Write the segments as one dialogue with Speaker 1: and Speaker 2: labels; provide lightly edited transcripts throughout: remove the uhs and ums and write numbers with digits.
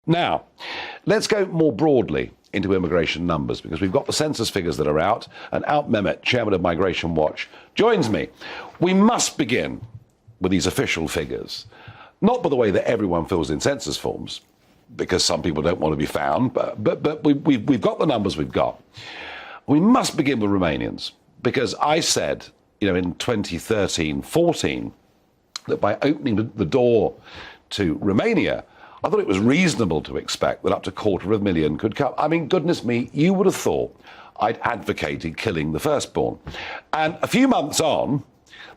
Speaker 1: Now, let's go more broadly into immigration numbers, because we've got the census figures that are out, and Alp Mehmet, chairman of Migration Watch, joins me. We must begin with these official figures, not by the way that everyone fills in census forms, because some people don't want to be found, but we've got the numbers we've got. We must begin with Romanians, because I said, in 2013-14, that by opening the door to Romania, I thought it was reasonable to expect that up to 250,000 could come. I mean, goodness me, you would have thought I'd advocated killing the firstborn. And a few months on,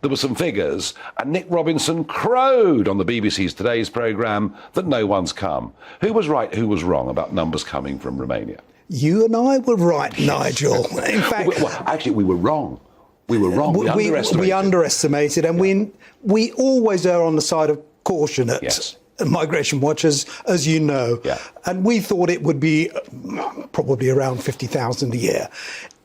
Speaker 1: there were some figures, and Nick Robinson crowed on the BBC's Today's programme that no one's come. Who was right, who was wrong about numbers coming from Romania?
Speaker 2: You and I were right, Nigel. In fact,
Speaker 1: actually, we were wrong. We were wrong.
Speaker 2: We underestimated, and we always err on the side of caution at Migration Watch, as you know.
Speaker 1: Yeah.
Speaker 2: And we thought it would be probably around 50,000 a year.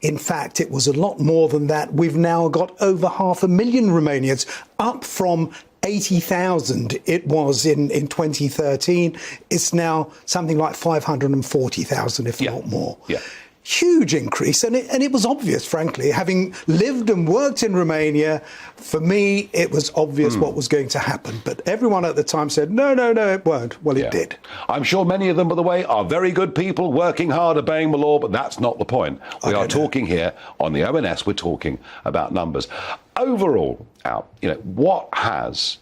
Speaker 2: In fact, it was a lot more than that. We've now got over 500,000 Romanians, up from 80,000 it was in 2013. It's now something like 540,000, if not more.
Speaker 1: Yeah.
Speaker 2: Huge increase, and it was obvious, frankly. Having lived and worked in Romania, for me, it was obvious what was going to happen. But everyone at the time said, no, it won't. Well, it did.
Speaker 1: I'm sure many of them, by the way, are very good people, working hard, obeying the law, but that's not the point. We are talking here on the ONS, we're talking about numbers. Overall, Al, what has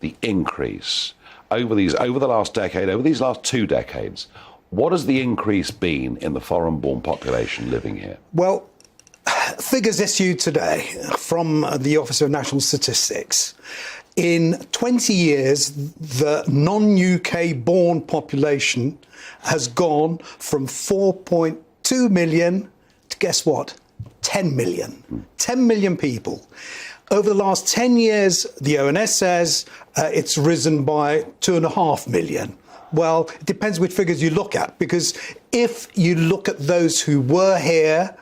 Speaker 1: the increase over the last decade, over these last 2 decades, what has the increase been in the foreign-born population living here?
Speaker 2: Well, figures issued today from the Office of National Statistics. In 20 years, the non-UK born population has gone from 4.2 million to, guess what, 10 million. 10 million people. Over the last 10 years, the ONS says it's risen by 2.5 million. Well, it depends which figures you look at, because if you look at those who were here,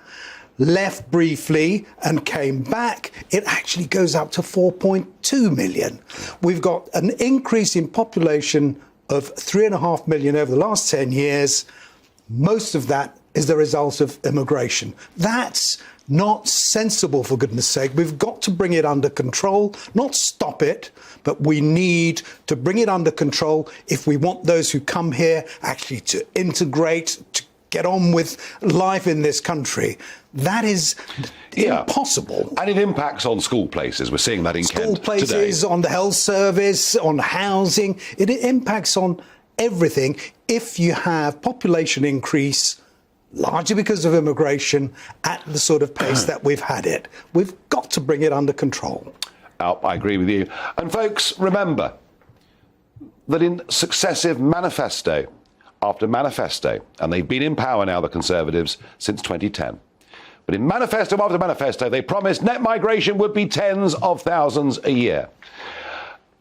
Speaker 2: left briefly and came back, it actually goes up to 4.2 million. We've got an increase in population of 3.5 million over the last 10 years. Most of that is the result of immigration. That's not sensible, for goodness sake. We've got to bring it under control, not stop it, but we need to bring it under control if we want those who come here actually to integrate, to get on with life in this country. That is impossible.
Speaker 1: And it impacts on school places. We're seeing that in Kent
Speaker 2: today. School places, on the health service, on housing. It impacts on everything if you have population increase, largely because of immigration, at the sort of pace that we've had it. We've got to bring it under control.
Speaker 1: Alp, I agree with you. And folks, remember that in successive manifesto after manifesto, and they've been in power now, the Conservatives, since 2010, but in manifesto after manifesto, they promised net migration would be tens of thousands a year.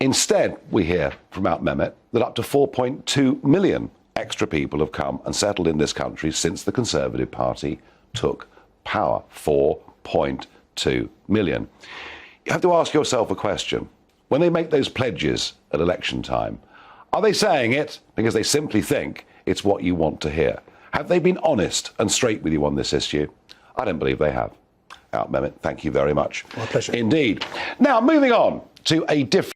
Speaker 1: Instead, we hear from Alp Mehmet that up to 4.2 million extra people have come and settled in this country since the Conservative Party took power. 4.2 million. You have to ask yourself a question. When they make those pledges at election time, are they saying it because they simply think it's what you want to hear? Have they been honest and straight with you on this issue? I don't believe they have. Alp Mehmet, thank you very much.
Speaker 2: My pleasure.
Speaker 1: Indeed. Now, moving on to a different